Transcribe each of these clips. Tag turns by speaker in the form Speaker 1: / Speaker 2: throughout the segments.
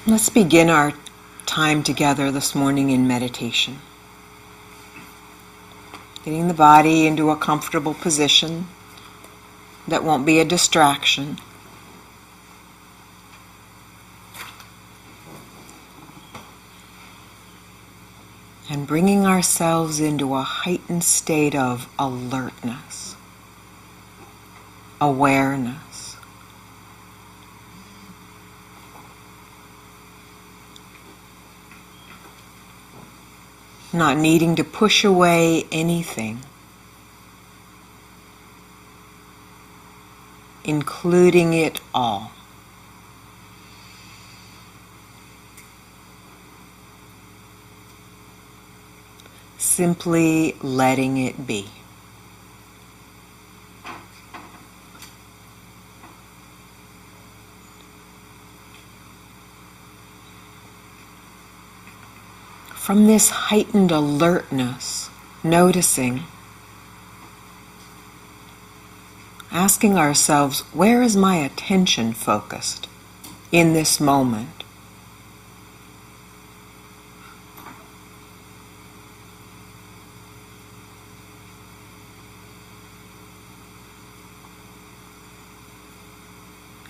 Speaker 1: Let's begin our time together this morning in meditation. Getting the body into a comfortable position that won't be a distraction. And bringing ourselves into a heightened state of alertness, awareness. Not needing to push away anything, including it all. Simply letting it be. From this heightened alertness, noticing, asking ourselves, where is my attention focused in this moment?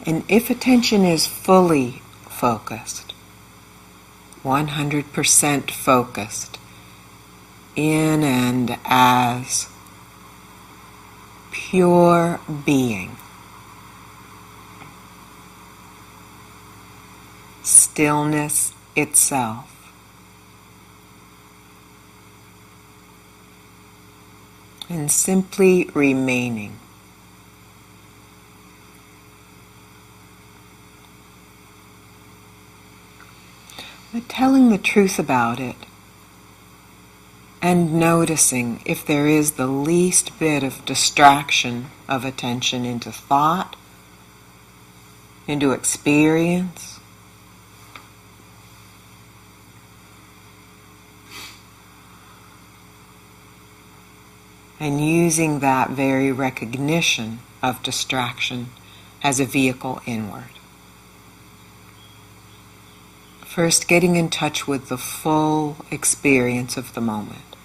Speaker 1: And if attention is fully focused, 100% focused in and as pure being, stillness itself, and simply remaining. But telling the truth about it and noticing if there is the least bit of distraction of attention into thought, into experience, and using that very recognition of distraction as a vehicle inward. First, getting in touch with the full experience of the moment.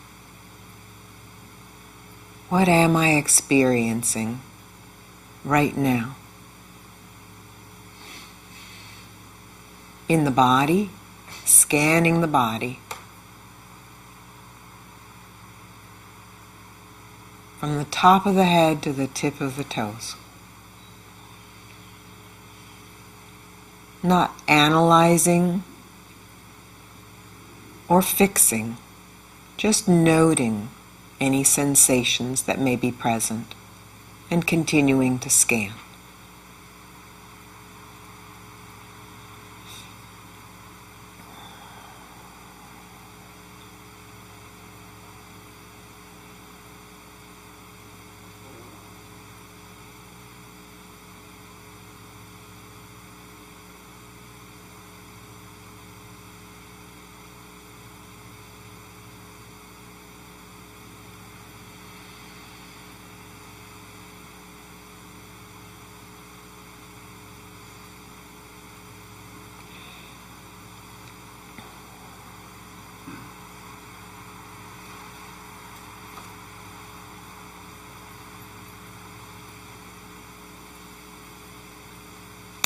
Speaker 1: What am I experiencing right now? In the body, scanning the body. From the top of the head to the tip of the toes. Not analyzing or fixing, just noting any sensations that may be present and continuing to scan.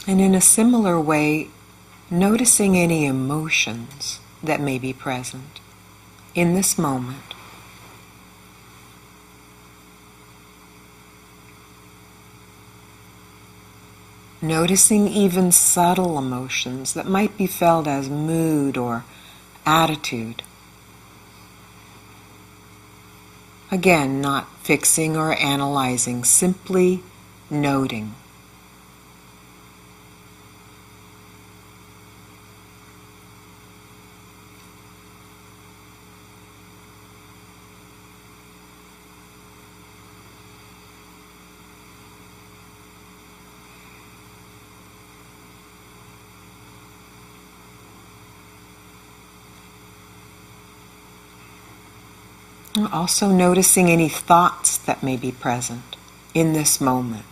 Speaker 1: And in a similar way, noticing any emotions that may be present in this moment. Noticing even subtle emotions that might be felt as mood or attitude. Again, not fixing or analyzing, simply noting. Also noticing any thoughts that may be present in this moment.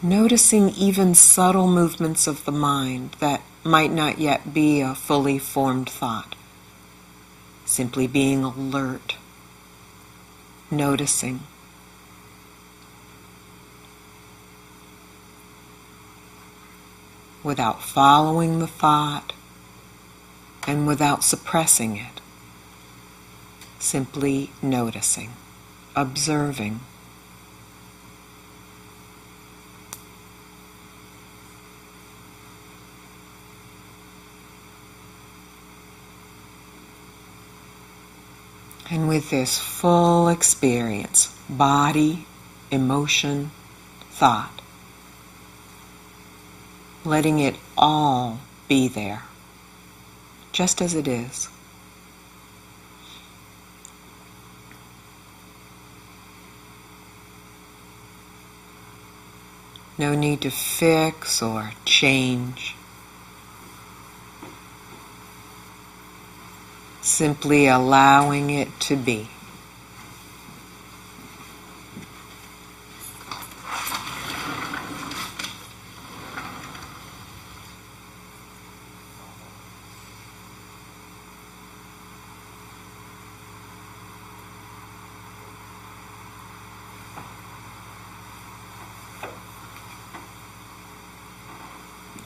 Speaker 1: Noticing even subtle movements of the mind that might not yet be a fully formed thought. Simply being alert, noticing. Without following the thought and without suppressing it. Simply noticing, observing. And with this full experience, body, emotion, thought, letting it all be there, just as it is. No need to fix or change. Simply allowing it to be.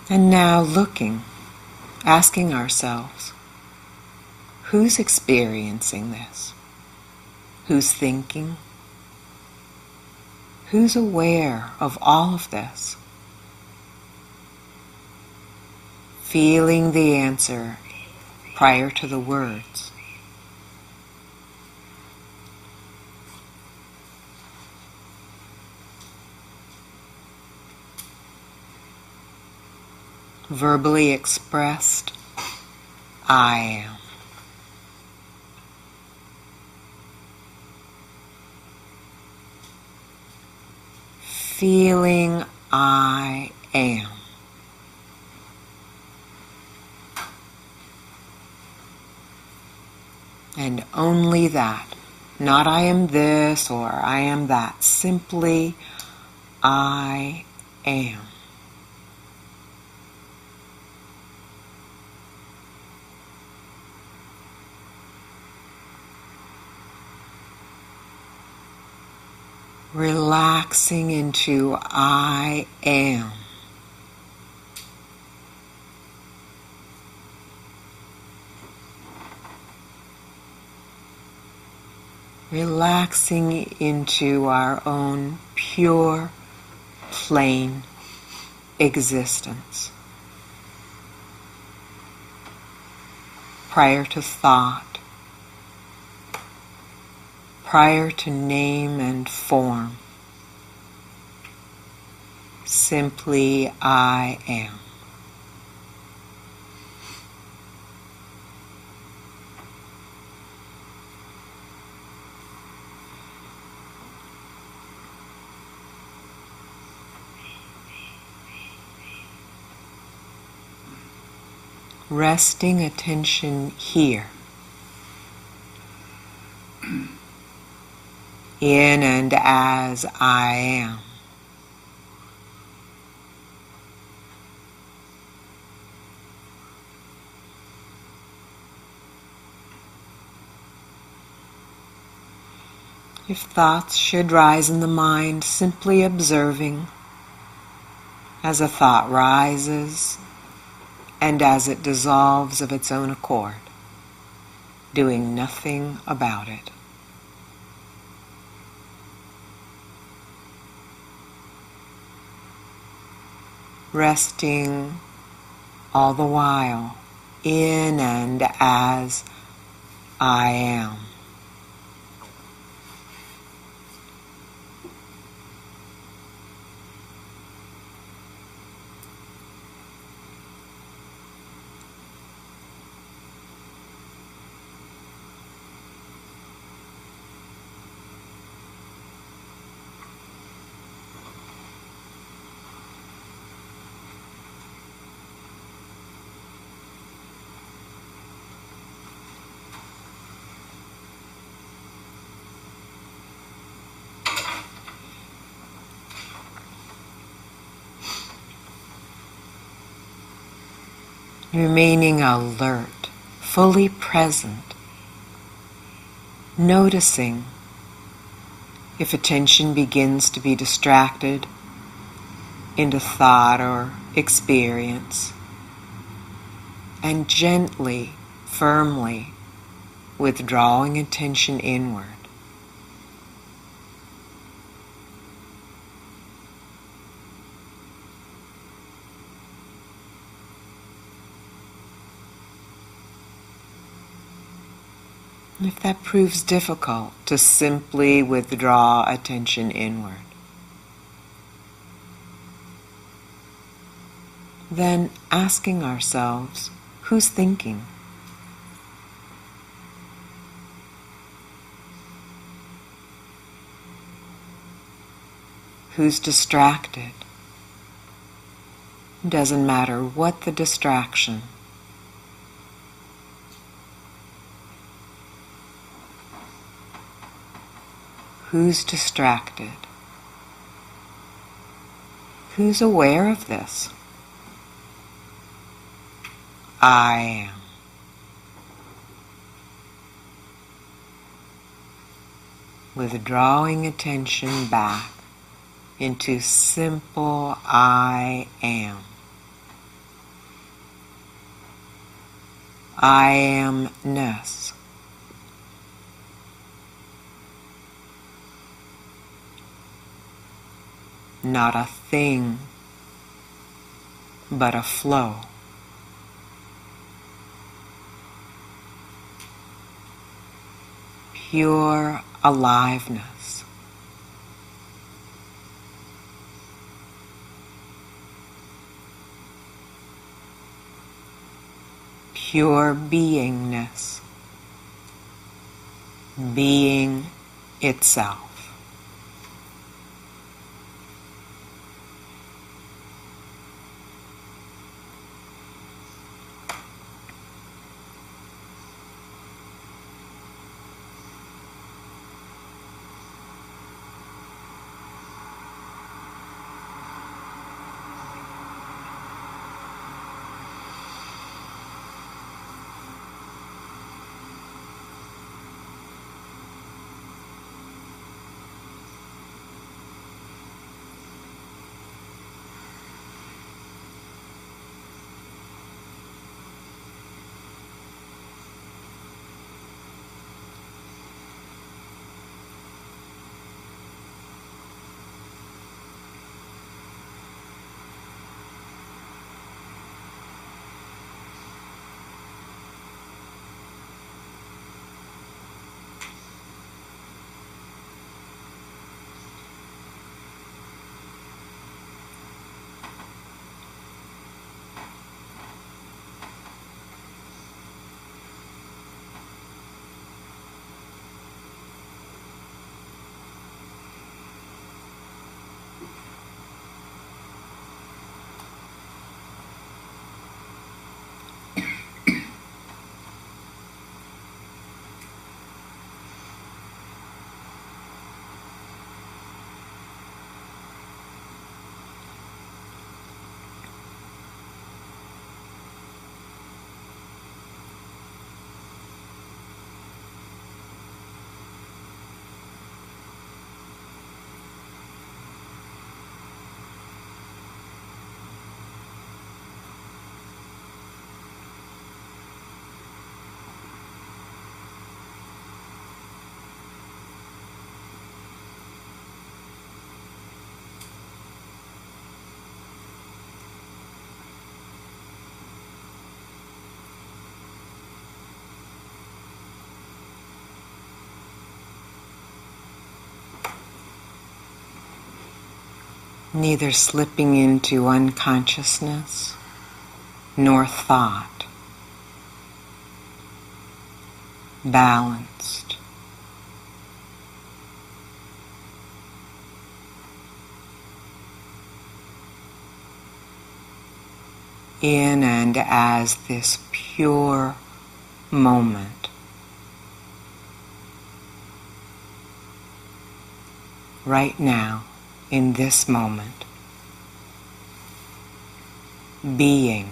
Speaker 1: And now looking, asking ourselves, who's experiencing this? Who's thinking? Who's aware of all of this? Feeling the answer prior to the words. Verbally expressed, I am. Feeling I am. And only that. Not I am this or I am that. Simply I am. Relaxing into I am. Relaxing into our own pure, plain existence. Prior to thought, prior to name and form, simply I am. Resting attention here, in and as I am. If thoughts should rise in the mind, simply observing as a thought rises and as it dissolves of its own accord, doing nothing about it. Resting all the while in and as I am. remaining alert, fully present, noticing if attention begins to be distracted into thought or experience, and gently, firmly withdrawing attention inward. If that proves difficult, to simply withdraw attention inward, then asking ourselves, who's thinking? Who's distracted? Doesn't matter what the distraction. Who's distracted? Who's aware of this? I am. Withdrawing attention back into simple I am. I amness. Not a thing, but a flow. Pure aliveness. Pure beingness. Being itself. Neither slipping into unconsciousness nor thought. Balanced. In and as this pure moment. Right now. In this moment, being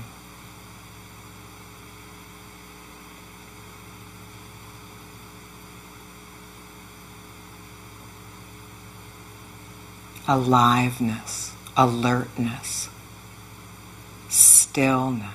Speaker 1: aliveness, alertness, stillness.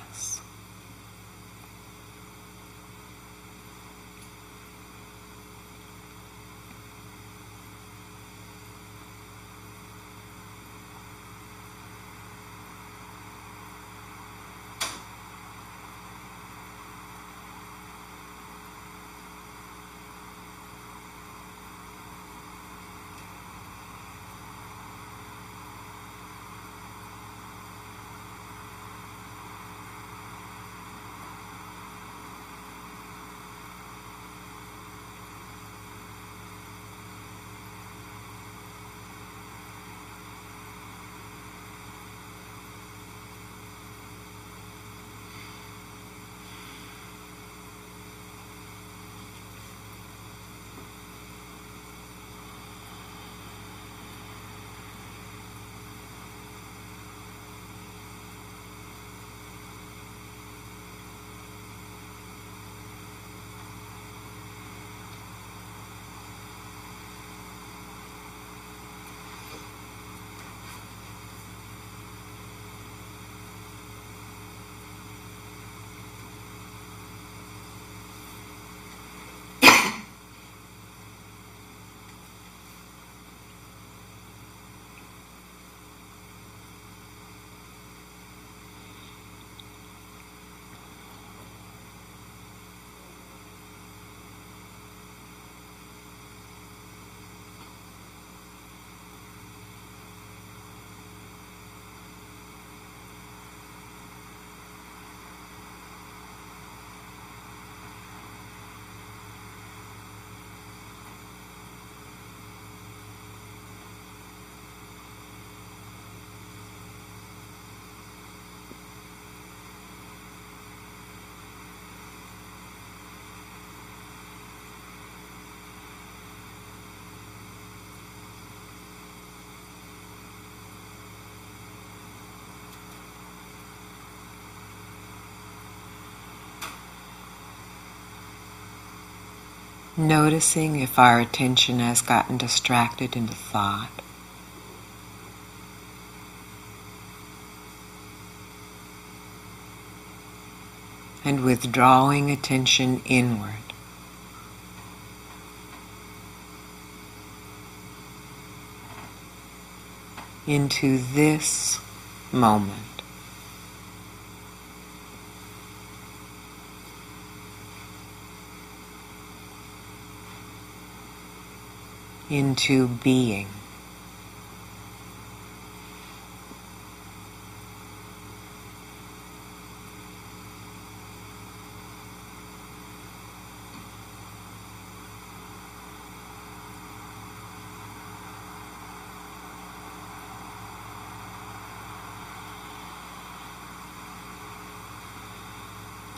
Speaker 1: Noticing if our attention has gotten distracted into thought. And withdrawing attention inward. Into this moment. Into being.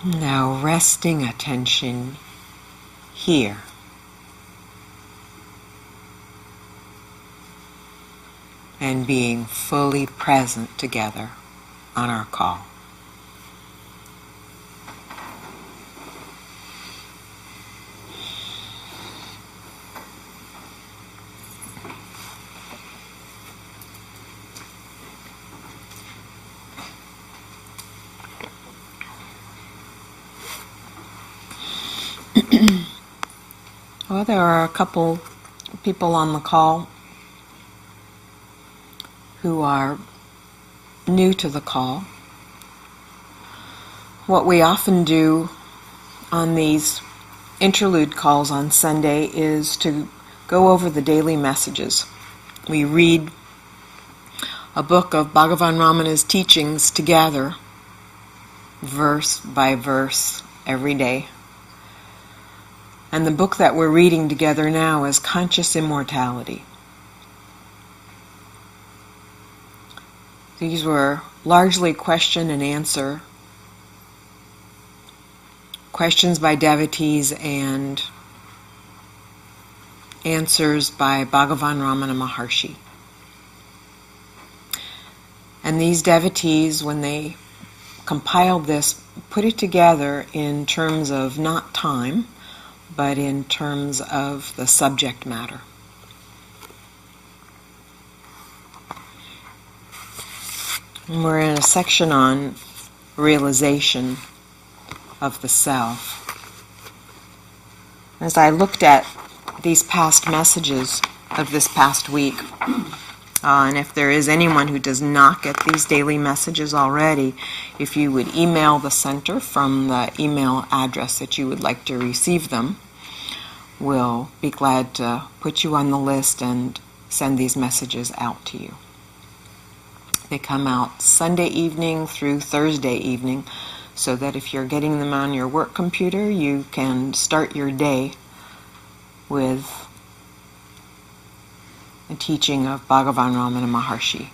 Speaker 1: Now resting attention here. And being fully present together on our call. Well, there are a couple people on the call who are new to the call. What we often do on these interlude calls on Sunday is to go over the daily messages. We read a book of Bhagavan Ramana's teachings together, verse by verse, every day. And the book that we're reading together now is Conscious Immortality. These were largely question and answer, questions by devotees and answers by Bhagavan Ramana Maharshi. And these devotees, when they compiled this, put it together in terms of not time, but in terms of the subject matter. And we're in a section on realization of the self. As I looked at these past messages of this past week, and if there is anyone who does not get these daily messages already, if you would email the center from the email address that you would like to receive them, we'll be glad to put you on the list and send these messages out to you. They come out Sunday evening through Thursday evening, so that if you're getting them on your work computer, you can start your day with a teaching of Bhagavan Ramana Maharshi.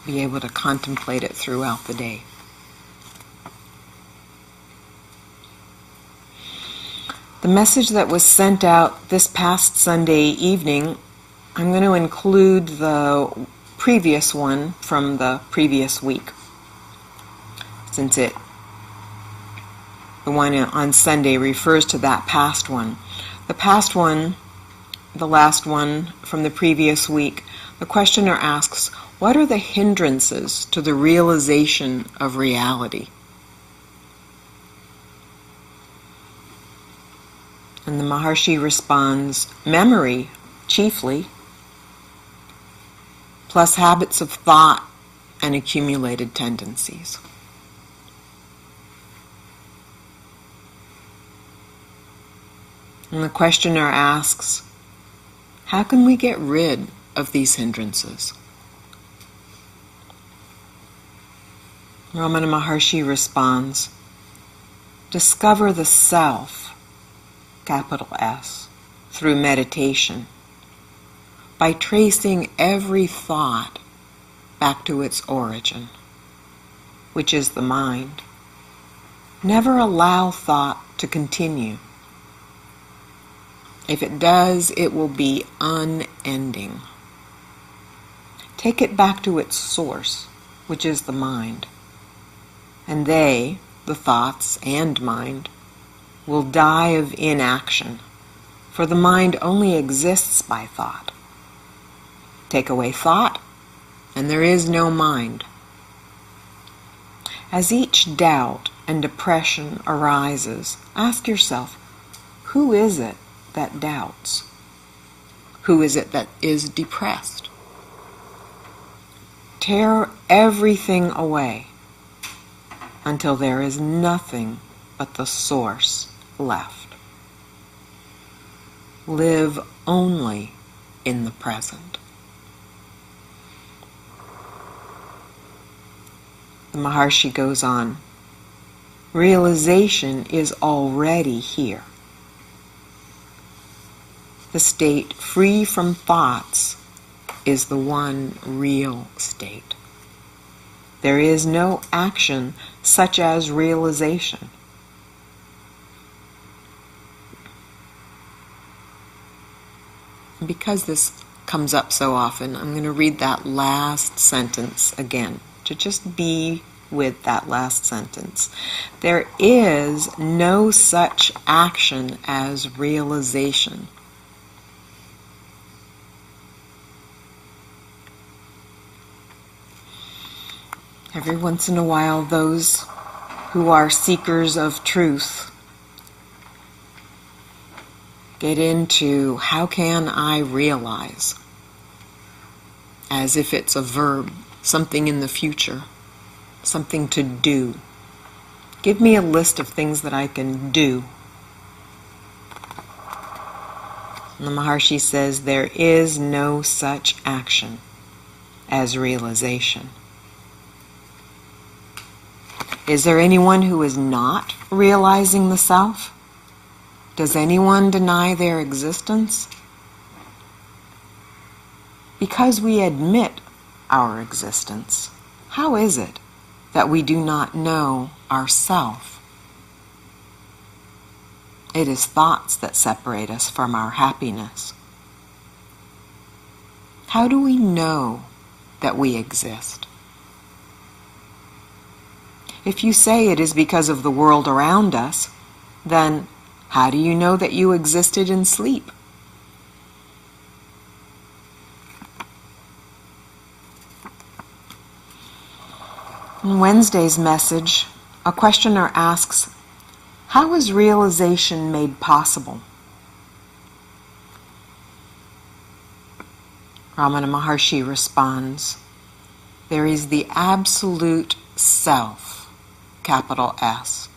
Speaker 1: Be able to contemplate it throughout the day. The message that was sent out this past Sunday evening, I'm going to include the previous one from the previous week, since the one on Sunday refers to that past one. The past one, the last one from the previous week, the questioner asks, what are the hindrances to the realization of reality? And the Maharshi responds, memory, chiefly, plus habits of thought and accumulated tendencies. And the questioner asks, how can we get rid of these hindrances? Ramana Maharshi responds, discover the self, capital S, through meditation, by tracing every thought back to its origin, which is the mind. Never allow thought to continue. If it does, it will be unending. Take it back to its source, which is the mind. And they, the thoughts and mind, will die of inaction, for the mind only exists by thought. Take away thought, and there is no mind. As each doubt and depression arises, ask yourself, who is it that doubts? Who is it that is depressed? Tear everything away until there is nothing but the source left. Live only in the present. The Maharshi goes on, realization is already here. The state free from thoughts is the one real state. There is no action such as realization. Because this comes up so often, I'm going to read that last sentence again, to just be with that last sentence. There is no such action as realization. Every once in a while, those who are seekers of truth get into, how can I realize? As if it's a verb, something in the future, something to do. Give me a list of things that I can do. And the Maharshi says, there is no such action as realization. Is there anyone who is not realizing the self? Does anyone deny their existence? Because we admit our existence, how is it that we do not know ourself? It is thoughts that separate us from our happiness. How do we know that we exist? If you say it is because of the world around us, then how do you know that you existed in sleep? In Wednesday's message, a questioner asks, how is realization made possible? Ramana Maharshi responds, there is the absolute self, capital S,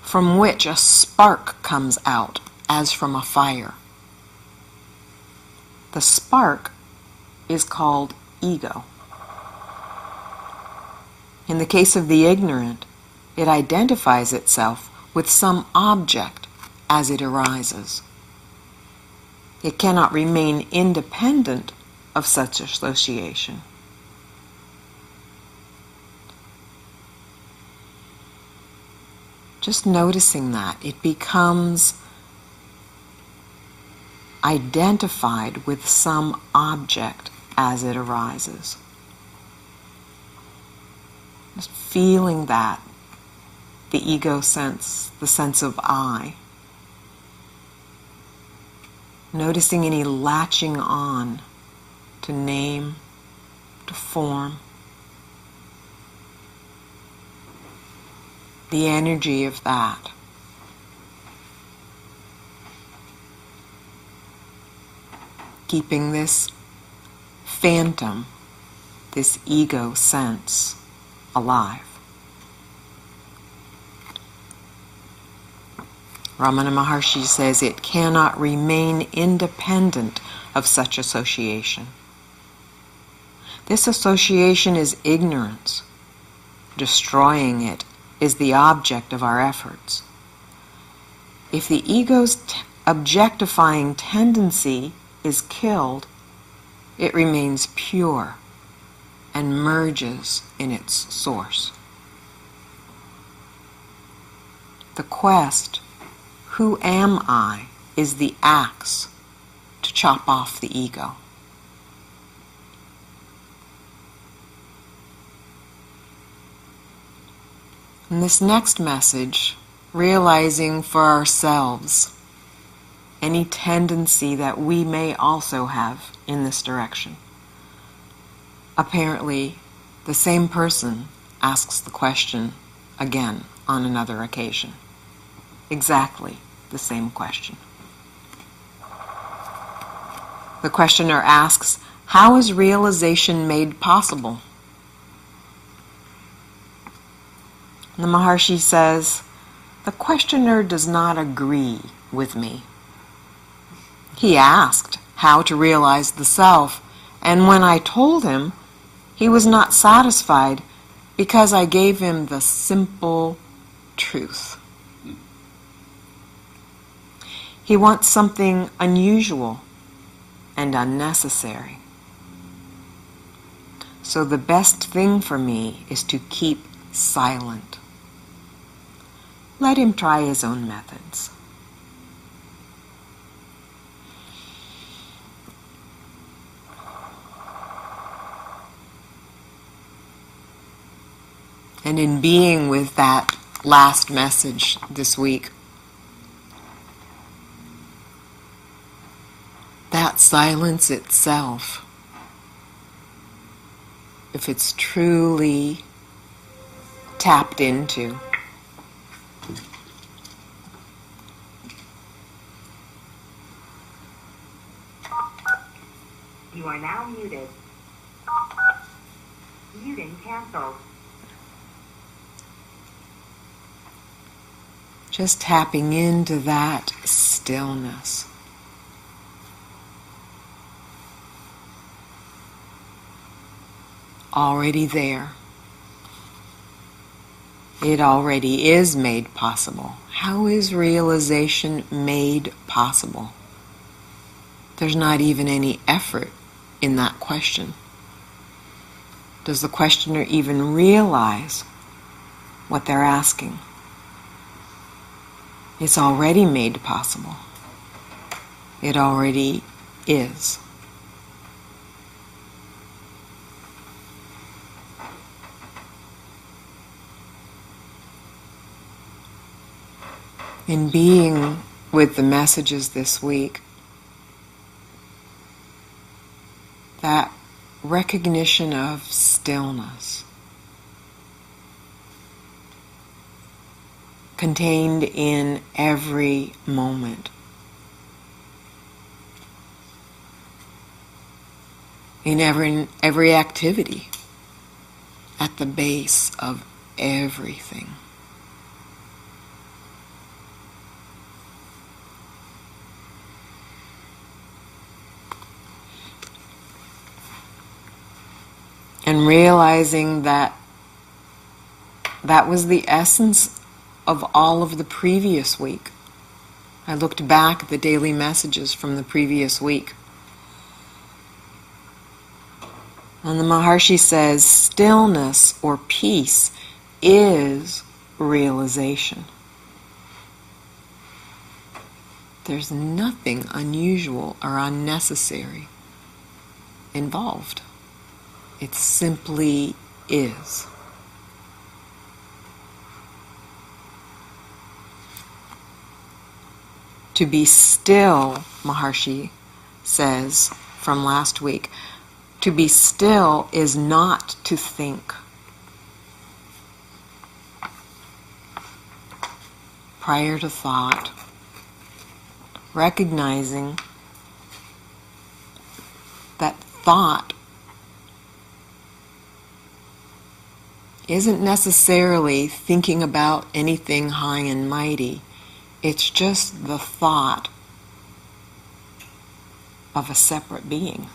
Speaker 1: from which a spark comes out as from a fire. The spark is called ego. In the case of the ignorant, it identifies itself with some object as it arises. It cannot remain independent of such association. Just noticing that, it becomes identified with some object as it arises. Just feeling that, the ego sense, the sense of I. Noticing any latching on to name, to form. The energy of that. Keeping this phantom, this ego sense alive. Ramana Maharshi says it cannot remain independent of such association. This association is ignorance. Destroying it is the object of our efforts. If the ego's objectifying tendency is killed, it remains pure and merges in its source. The quest, who am I, is the axe to chop off the ego. In this next message, realizing for ourselves any tendency that we may also have in this direction. Apparently, the same person asks the question again on another occasion. Exactly the same question. The questioner asks, how is realization made possible? The Maharshi says, the questioner does not agree with me. He asked how to realize the self, and when I told him, he was not satisfied because I gave him the simple truth. He wants something unusual and unnecessary. So the best thing for me is to keep silent. Let him try his own methods. And in being with that last message this week, that silence itself, if it's truly tapped into,
Speaker 2: you are now muted. Muting canceled.
Speaker 1: just tapping into that stillness. Already there. It already is made possible. How is realization made possible? There's not even any effort in that question. Does the questioner even realize what they're asking? It's already made possible. It already is. In being with the messages this week, that recognition of stillness, contained in every moment, in every activity, at the base of everything. And realizing that that was the essence of all of the previous week. I looked back at the daily messages from the previous week. And the Maharshi says, stillness or peace is realization. There's nothing unusual or unnecessary involved. It simply is. To be still, Maharshi says from last week, to be still is not to think. Prior to thought, recognizing that thought isn't necessarily thinking about anything high and mighty. It's just the thought of a separate being,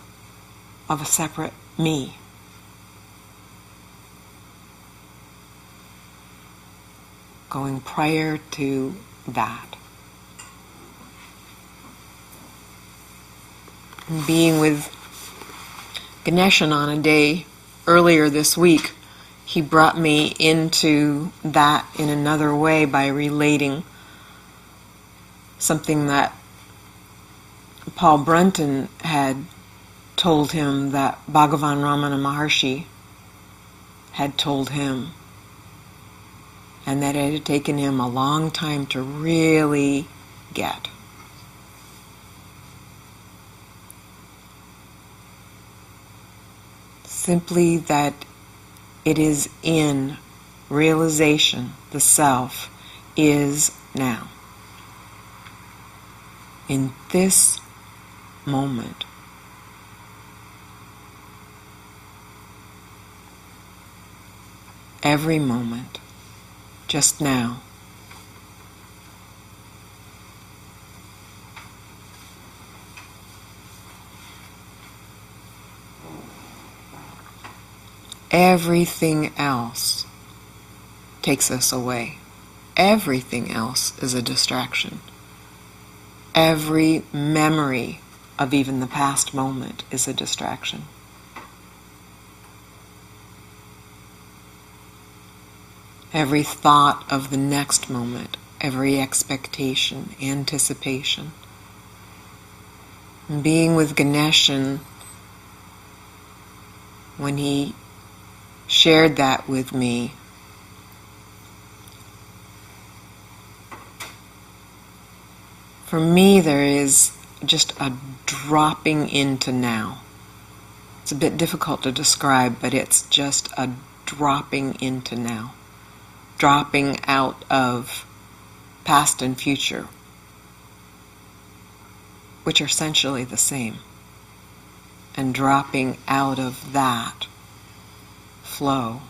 Speaker 1: of a separate me. Going prior to that. And being with Ganeshan on a day earlier this week, he brought me into that in another way by relating something that Paul Brunton had told him that Bhagavan Ramana Maharshi had told him, and that it had taken him a long time to really get. Simply that it is in realization, the self is now. In this moment. Every moment, just now. Everything else takes us away. Everything else is a distraction. Every memory of even the past moment is a distraction. Every thought of the next moment, every expectation, anticipation. And being with Ganeshan, when he shared that with me, for me there is just a dropping into now. It's a bit difficult to describe, but it's just a dropping into now. Dropping out of past and future, which are essentially the same, and dropping out of that flow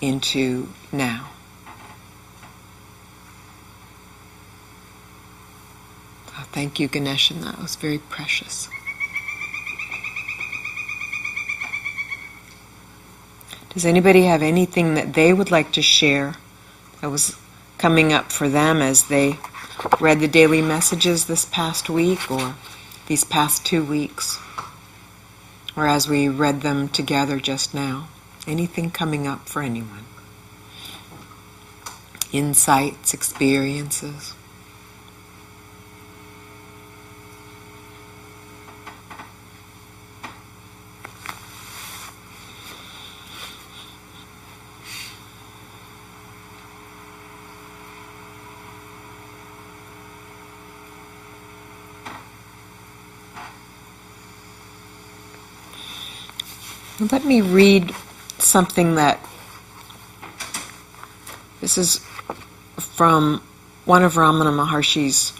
Speaker 1: into now. Oh, thank you, Ganeshan. That was very precious. Does anybody have anything that they would like to share that was coming up for them as they read the daily messages this past week or these past 2 weeks? Or as we read them together just now? Anything coming up for anyone? Insights, experiences? Let me read something that, this is from one of Ramana Maharshi's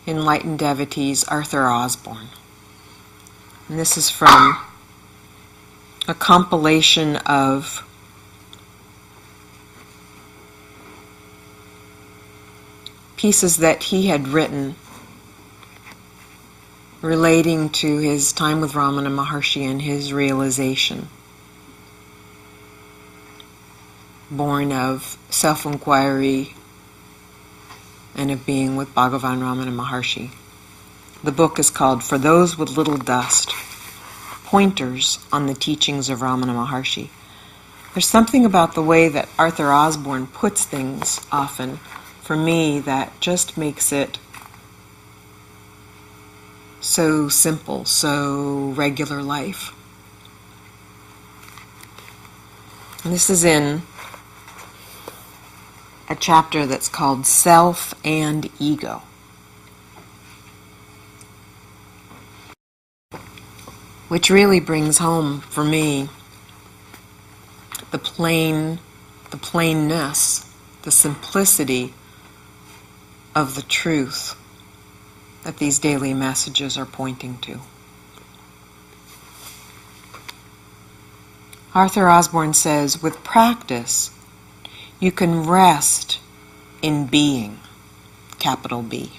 Speaker 1: enlightened devotees, Arthur Osborne. And this is from a compilation of pieces that he had written relating to his time with Ramana Maharshi and his realization, born of self-inquiry and of being with Bhagavan Ramana Maharshi. The book is called For Those with Little Dust, Pointers on the Teachings of Ramana Maharshi. There's something about the way that Arthur Osborne puts things often, for me, that just makes it so simple, so regular life. And this is in a chapter that's called Self and Ego. Which really brings home for me the plainness, the simplicity of the truth that these daily messages are pointing to. Arthur Osborne says, with practice, you can rest in being, capital B.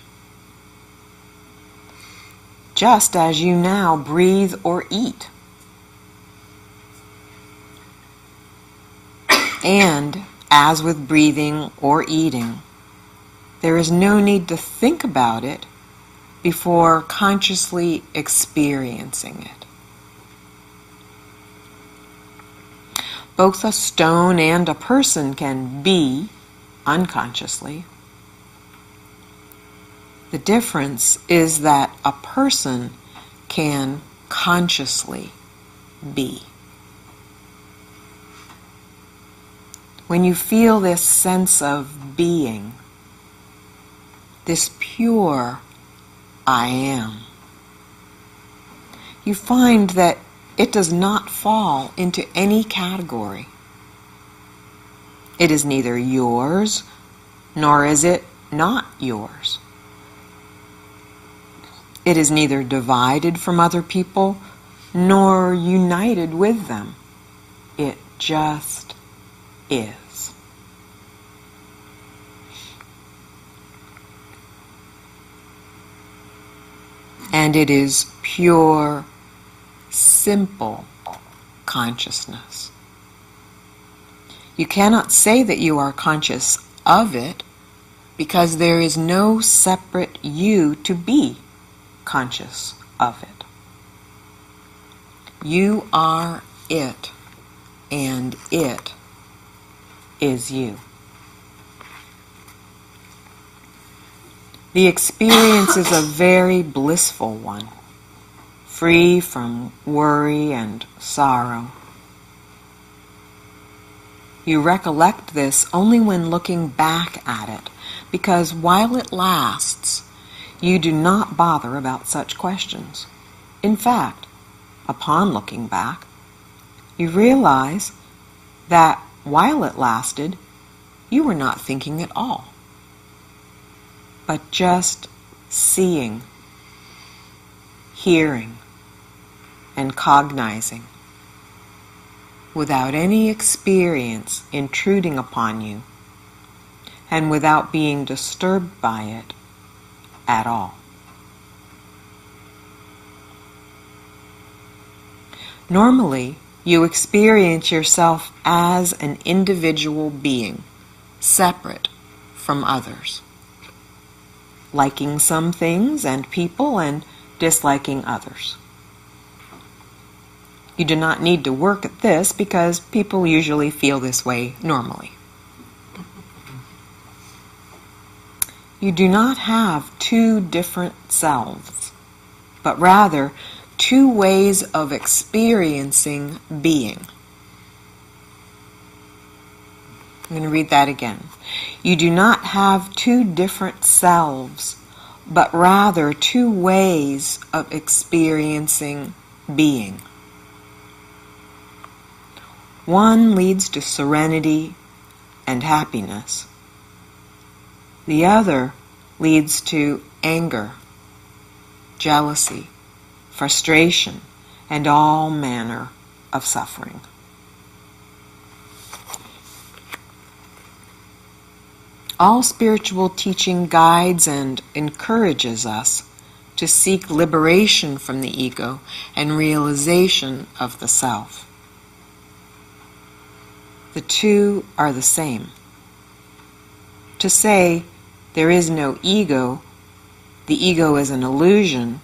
Speaker 1: Just as you now breathe or eat. And, as with breathing or eating, there is no need to think about it before consciously experiencing it. Both a stone and a person can be unconsciously. The difference is that a person can consciously be. When you feel this sense of being, this pure I am, you find that it does not fall into any category. It is neither yours, nor is it not yours. It is neither divided from other people, nor united with them. It just is. And it is pure, simple consciousness. You cannot say that you are conscious of it because there is no separate you to be conscious of it. You are it, and it is you. The experience is a very blissful one, free from worry and sorrow. You recollect this only when looking back at it, because while it lasts, you do not bother about such questions. In fact, upon looking back, you realize that while it lasted, you were not thinking at all, but just seeing, hearing, and cognizing, without any experience intruding upon you, and without being disturbed by it at all. Normally, you experience yourself as an individual being, separate from others, liking some things and people and disliking others. You do not need to work at this because people usually feel this way normally. You do not have two different selves, but rather two ways of experiencing being. I'm going to read that again. You do not have two different selves, but rather two ways of experiencing being. One leads to serenity and happiness. The other leads to anger, jealousy, frustration, and all manner of suffering. All spiritual teaching guides and encourages us to seek liberation from the ego and realization of the self. The two are the same. To say there is no ego, the ego is an illusion,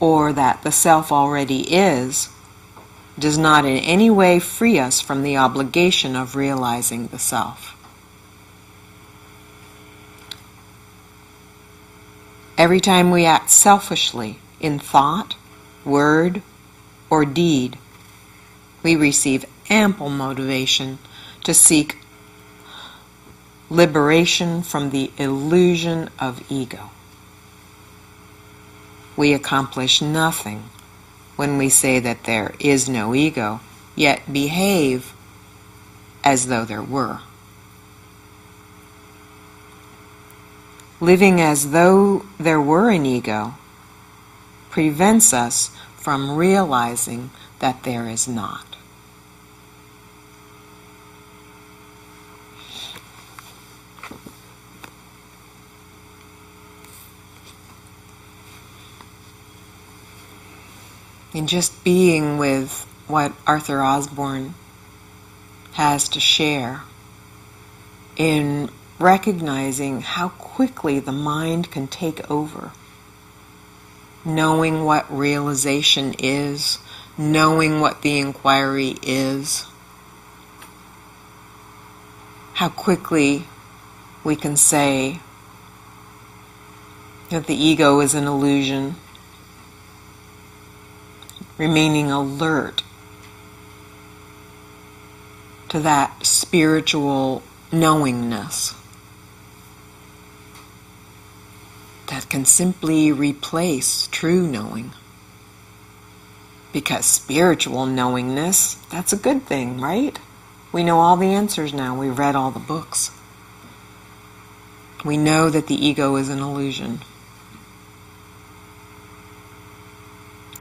Speaker 1: or that the self already is, does not in any way free us from the obligation of realizing the self. Every time we act selfishly in thought, word, or deed, we receive ample motivation to seek liberation from the illusion of ego. We accomplish nothing when we say that there is no ego, yet behave as though there were. Living as though there were an ego prevents us from realizing that there is not. In just being with what Arthur Osborne has to share, in recognizing how quickly the mind can take over, knowing what realization is, knowing what the inquiry is, how quickly we can say that the ego is an illusion, remaining alert to that spiritual knowingness that can simply replace true knowing. Because spiritual knowingness, that's a good thing, right? We know all the answers now. We've read all the books. We know that the ego is an illusion.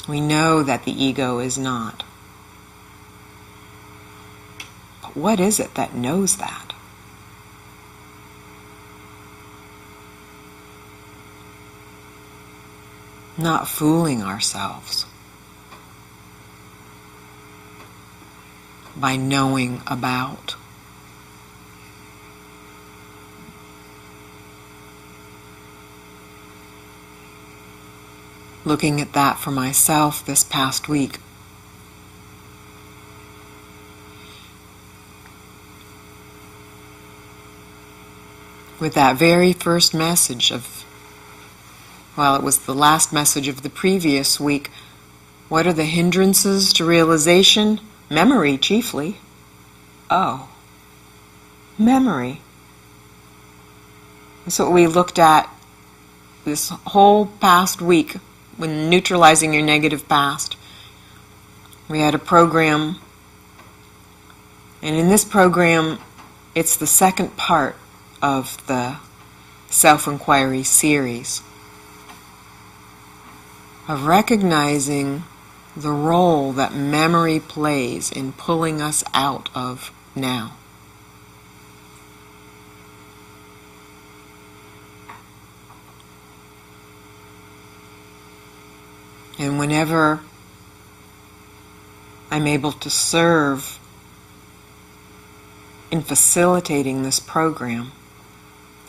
Speaker 1: We know that the ego is not. But what is it that knows that? Not fooling ourselves by knowing about. Looking at that for myself this past week, with that very first message of, well, it was the last message of the previous week. What are the hindrances to realization? Memory, chiefly. Oh, memory. That's what we looked at this whole past week when neutralizing your negative past. We had a program, and in this program, it's the second part of the self-inquiry series, of recognizing the role that memory plays in pulling us out of now. And whenever I'm able to serve in facilitating this program,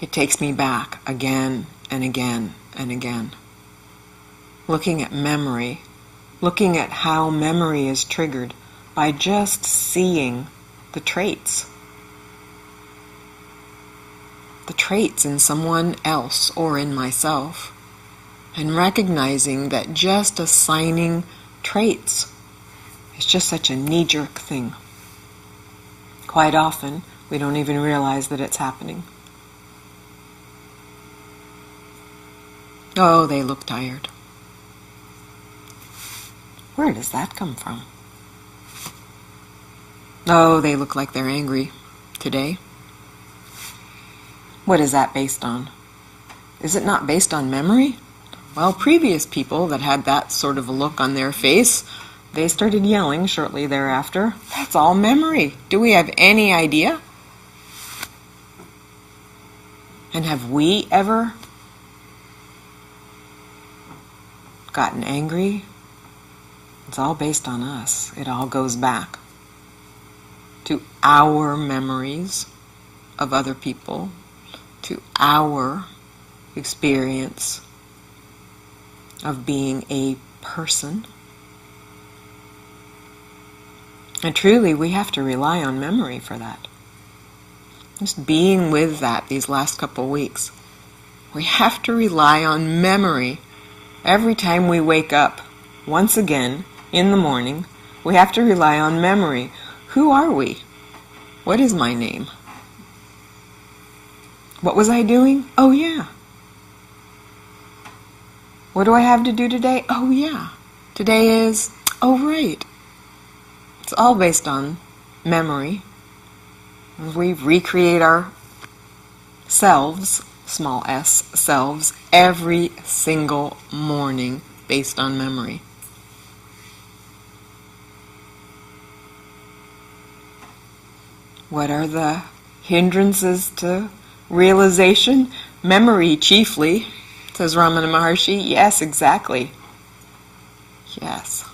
Speaker 1: it takes me back again and again and again. Looking at memory, looking at how memory is triggered by just seeing the traits. The traits in someone else or in myself. And recognizing that just assigning traits is just such a knee-jerk thing. Quite often, we don't even realize that it's happening. Oh, they look tired. Where does that come from? Oh, they look like they're angry today. What is that based on? Is it not based on memory? Well, previous people that had that sort of a look on their face, they started yelling shortly thereafter. That's all memory. Do we have any idea? And have we ever gotten angry? It's all based on us. It all goes back to our memories of other people, to our experience of being a person. And truly, we have to rely on memory for that. Just being with that these last couple weeks. We have to rely on memory every time we wake up. Once again, in the morning, we have to rely on memory. Who are we? What is my name? What was I doing? Oh yeah. What do I have to do today? Oh yeah. Today is, oh right. It's all based on memory. We recreate our selves, small s, selves, every single morning based on memory. What are the hindrances to realization? Memory chiefly, says Ramana Maharshi. Yes, exactly. Yes.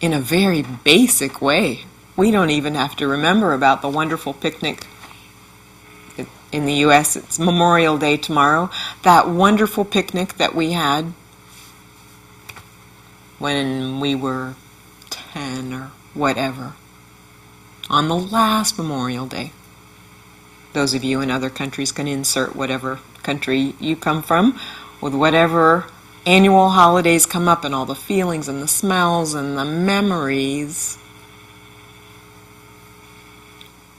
Speaker 1: In a very basic way. We don't even have to remember about the wonderful picnic. In the U.S., it's Memorial Day tomorrow. That wonderful picnic that we had when we were 10 or whatever. On the last Memorial Day. Those of you in other countries can insert whatever country you come from with whatever annual holidays come up and all the feelings and the smells and the memories.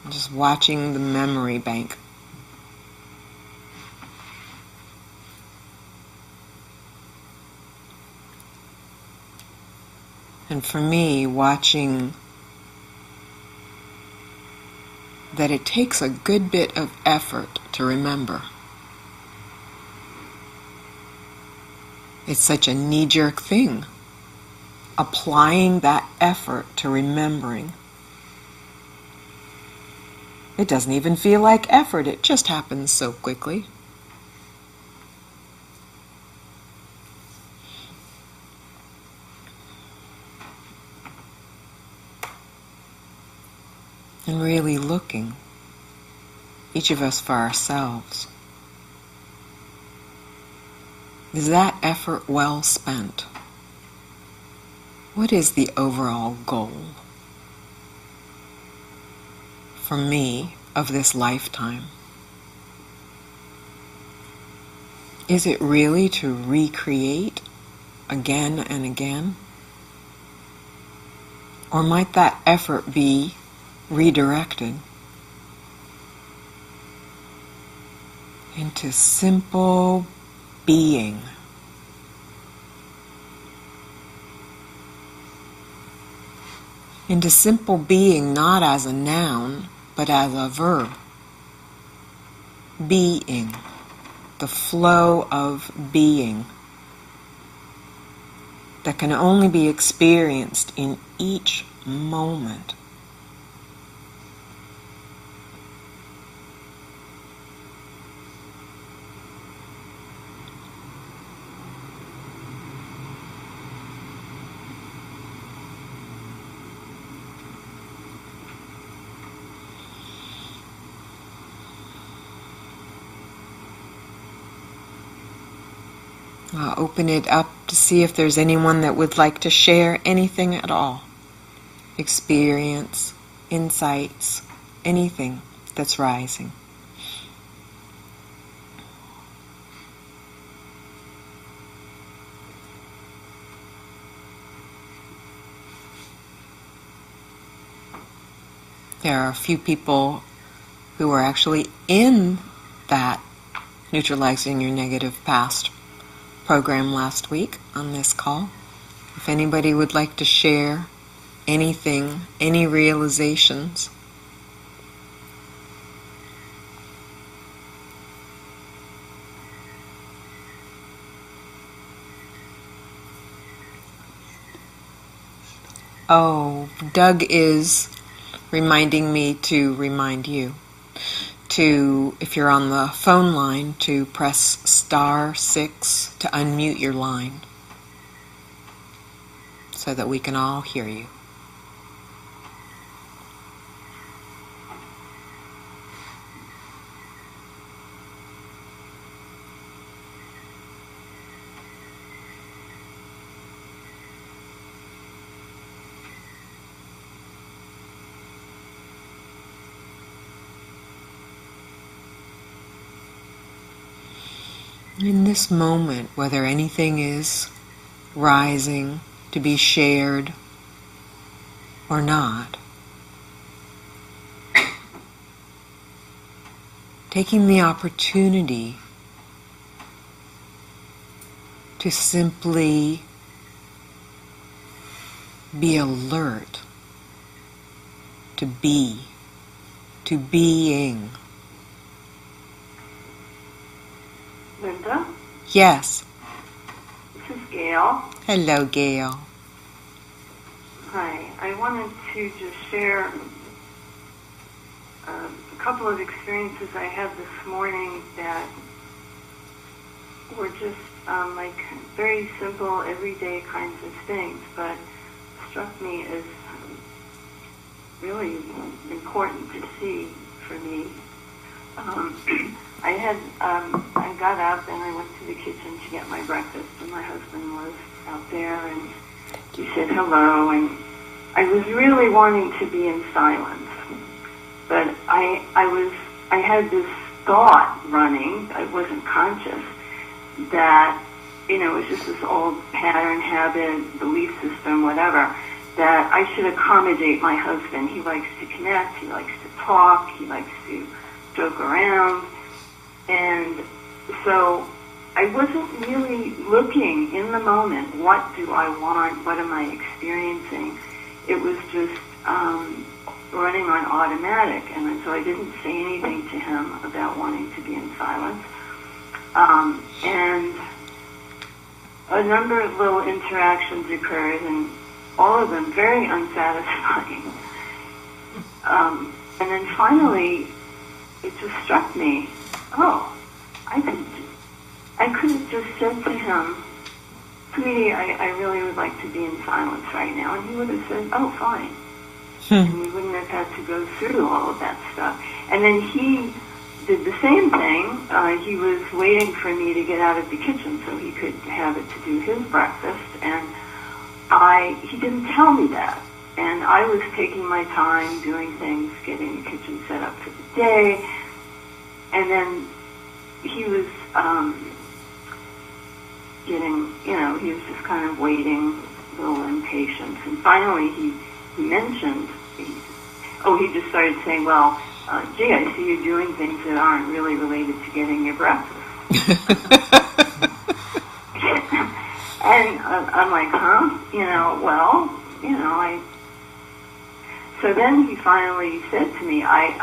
Speaker 1: Just watching the memory bank. And for me, watching that it takes a good bit of effort to remember. It's such a knee-jerk thing. Applying that effort to remembering. It doesn't even feel like effort. It just happens so quickly. And really looking, each of us for ourselves. Is that effort well spent? What is the overall goal for me of this lifetime? Is it really to recreate again and again? Or might that effort be redirected into simple being? Into simple being, not as a noun, but as a verb. Being. The flow of being that can only be experienced in each moment. I'll open it up to see if there's anyone that would like to share anything at all. Experience, insights, anything that's rising. There are a few people who are actually in that Neutralizing Your Negative Past program last week on this call. If anybody would like to share anything, any realizations. Oh, Doug is reminding me to remind you to, if you're on the phone line, to press *6 to unmute your line so that we can all hear you. In this moment, whether anything is rising to be shared or not, taking the opportunity to simply be alert, to be, to being.
Speaker 3: Linda?
Speaker 1: Yes.
Speaker 3: This is Gail.
Speaker 1: Hello, Gail.
Speaker 3: Hi. I wanted to just share a couple of experiences I had this morning that were just like very simple, everyday kinds of things, but struck me as really important to see for me. I got up and I went to the kitchen to get my breakfast, and my husband was out there, and he said hello, and I was really wanting to be in silence, but I had this thought running. I wasn't conscious that, it was just this old pattern, habit, belief system, whatever, that I should accommodate my husband. He likes to connect, he likes to talk, he likes to joke around. And so I wasn't really looking in the moment, what do I want, what am I experiencing? It was just running on automatic, and so I didn't say anything to him about wanting to be in silence. And a number of little interactions occurred, and all of them very unsatisfying. And then finally, it just struck me, I could have just said to him, sweetie, I really would like to be in silence right now. And he would have said, oh, fine. And we wouldn't have had to go through all of that stuff. And then he did the same thing. He was waiting for me to get out of the kitchen so he could have it to do his breakfast. And he didn't tell me that. And I was taking my time doing things, getting the kitchen set up for the day. And then he was he was just kind of waiting, a little impatient. And finally he mentioned, he just started saying, well, gee, I see you doing things that aren't really related to getting your breakfast. And I'm like, huh? So then he finally said to me, I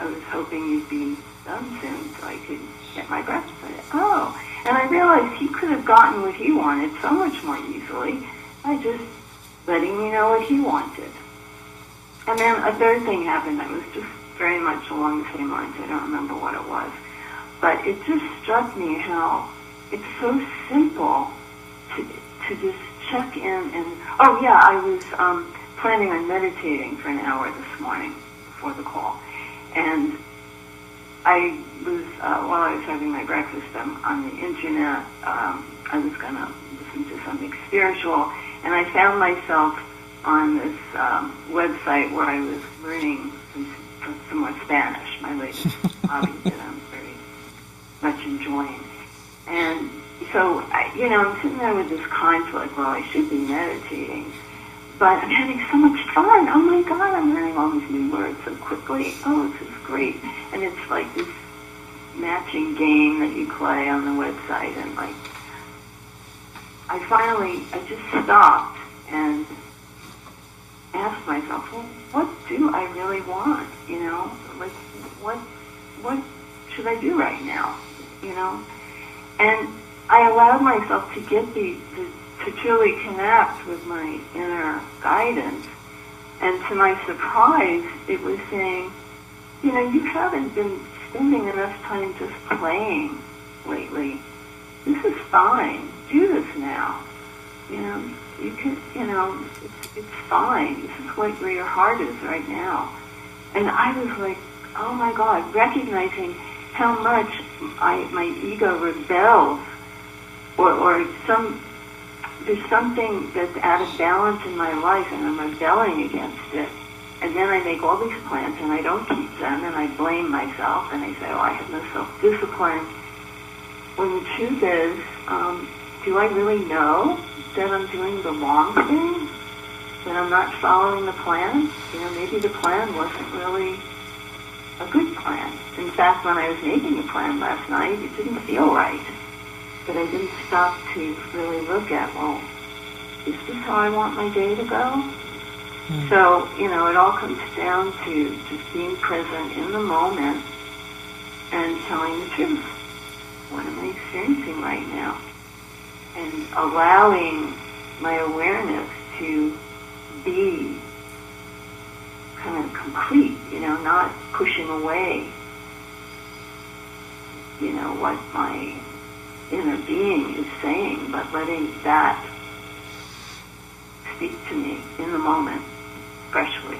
Speaker 3: was hoping you'd be done soon so I could get my breakfast. I said, oh. And I realized he could have gotten what he wanted so much more easily by just letting me know what he wanted. And then a third thing happened that was just very much along the same lines. I don't remember what it was. But it just struck me how it's so simple to just check in and, I was planning on meditating for an hour this morning before the call. And I was, while I was having my breakfast on the internet, I was going to listen to something spiritual, and I found myself on this website where I was learning some more Spanish, my latest hobby that I'm very much enjoying. And so, I'm sitting there with this conflict, well, I should be meditating, but I'm having so much fun. Oh my God, I'm learning all these new words so quickly. Oh, this is great. And it's like this matching game that you play on the website. And I just stopped and myself, well, what do I really want? You know, like, what should I do right now? You know? And I allowed myself to get to truly connect with my inner guidance. And to my surprise, it was saying, you know, you haven't been spending enough time just playing lately. This is fine. Do this now. You know, you can, you know, it's fine. This is where your heart is right now. And I was like, oh my God, recognizing how much my ego rebels, or there's something that's out of balance in my life, and I'm rebelling against it. And then I make all these plans, and I don't keep them, and I blame myself, and I say, oh, I have no self-discipline. When the truth is, do I really know that I'm doing the wrong thing? That I'm not following the plan? You know, maybe the plan wasn't really a good plan. In fact, when I was making a plan last night, it didn't feel right. But I didn't stop to really look at, well, is this how I want my day to go? So, you know, it all comes down to just being present in the moment and telling the truth. What am I experiencing right now? And allowing my awareness to be kind of complete, you know, not pushing away, you know, what my inner being is saying, but letting that speak to me in the moment, freshly.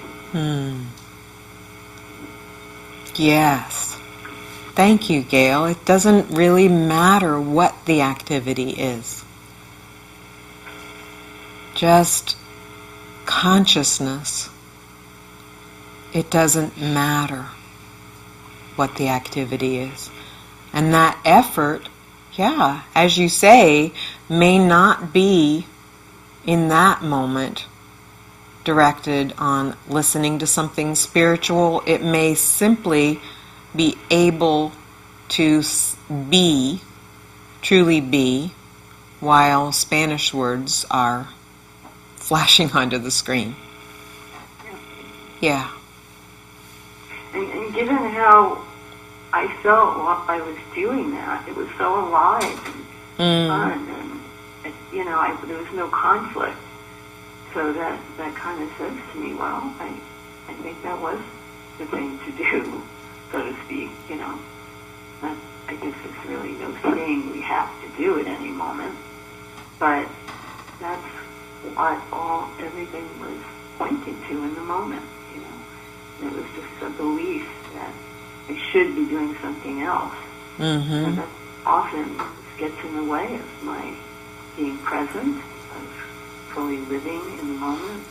Speaker 1: Yes. Thank you, Gail. It doesn't really matter what the activity is. Just consciousness. It doesn't matter what the activity is. And that effort, yeah, as you say, may not be in that moment directed on listening to something spiritual. It may simply be able to be, truly be, while Spanish words are flashing onto the screen. Yeah.
Speaker 3: And given how I felt while I was doing that, it was so alive and fun, and you know, there was no conflict. So that kind of says to me, well, I think that was the thing to do, so to speak. You know, I guess it's really no thing we have to do at any moment, but that's what everything was pointing to in the moment. You know, and it was just a belief that I should be doing something else. And that often gets in the way of my being present, of fully living in the moment.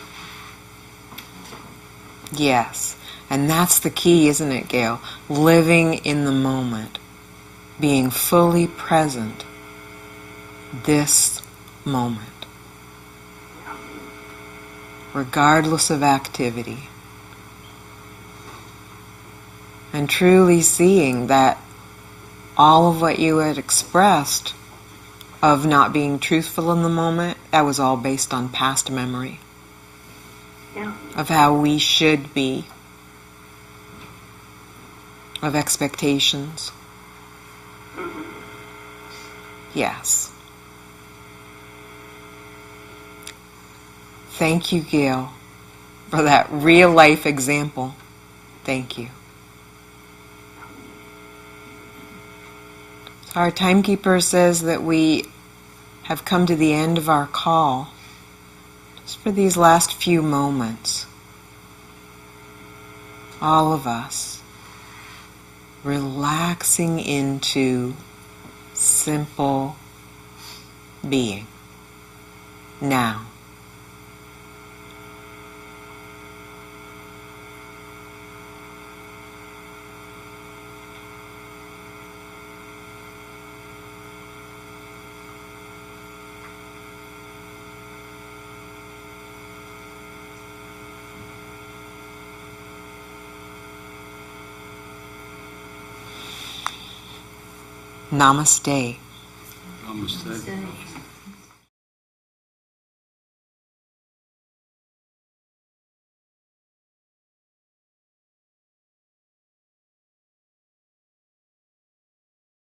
Speaker 1: Yes. And that's the key, isn't it, Gail? Living in the moment. Being fully present. This moment. Regardless of activity. And truly seeing that all of what you had expressed of not being truthful in the moment, that was all based on past memory.
Speaker 3: Yeah.
Speaker 1: Of how we should be. Of expectations. Yes. Thank you, Gail, for that real life example. Thank you. Our timekeeper says that we have come to the end of our call. Just for these last few moments, all of us relaxing into simple being now. Namaste.
Speaker 4: Namaste.